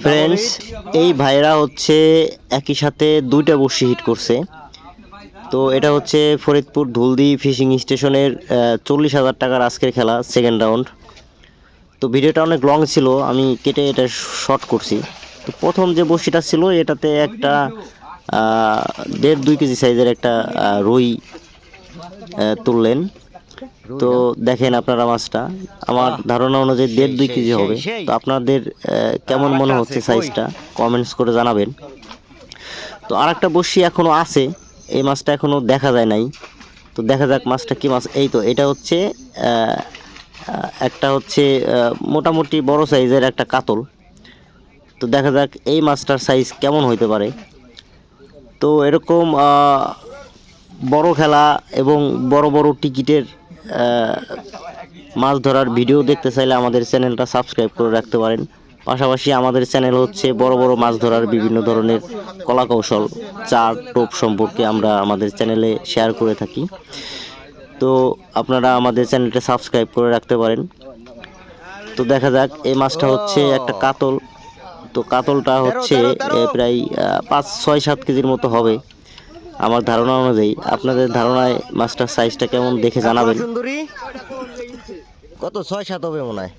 Friends, এই ভাইরা হচ্ছে একই সাথে দুইটা বড়শি হিট করছে। তো এটা হচ্ছে ফরিদপুর ধুলদি ফিশিং স্টেশনের 40,000 টাকার আজকের খেলা সেকেন্ড রাউন্ড। তো ভিডিওটা অনেক লং ছিল, আমি কেটে এটা শর্ট করছি। তো প্রথম যে বড়শিটা ছিল এটাতে একটা 1.5-2 কেজি সাইজের একটা রুই তুললেন। তো দেখেন আপনারা মাছটা, আমার ধারণা অনুযায়ী 1.5-2 কেজি হবে। তো আপনাদের কেমন মনে হচ্ছে সাইজটা কমেন্টস করে জানাবেন। তো আর একটা বড়শি এখনো আছে, এই মাছটা এখনো দেখা যায় নাই। তো দেখা যাক মাছটা কি মাছ। এই তো এটা হচ্ছে একটা হচ্ছে মোটামুটি বড় সাইজের একটা কাতল। তো দেখা যাক এই মাছটার সাইজ কেমন হইতে পারে। তো এরকম বড় খেলা এবং বড় বড় টিকিটের মাছ ধরার ভিডিও দেখতে চাইলে আমাদের চ্যানেলটা সাবস্ক্রাইব করে রাখতে পারেন। পাশাপাশি আমাদের চ্যানেল হচ্ছে বড় বড় মাছ ধরার বিভিন্ন ধরনের কলাকৌশল, চার টোপ সম্পর্কে আমরা আমাদের চ্যানেলে শেয়ার করে থাকি। তো আপনারা আমাদের চ্যানেলটা সাবস্ক্রাইব করে রাখতে পারেন। তো দেখা যাক এই মাছটা হচ্ছে একটা কাতল। তো কাতলটা হচ্ছে প্রায় 5-6-7 কেজির মতো হবে আমার ধারণা অনুযায়ী। আপনাদের ধারণায় মাছটার সাইজটা কেমন দেখে জানাবেন। কত 6-7 হবে মনে হয়।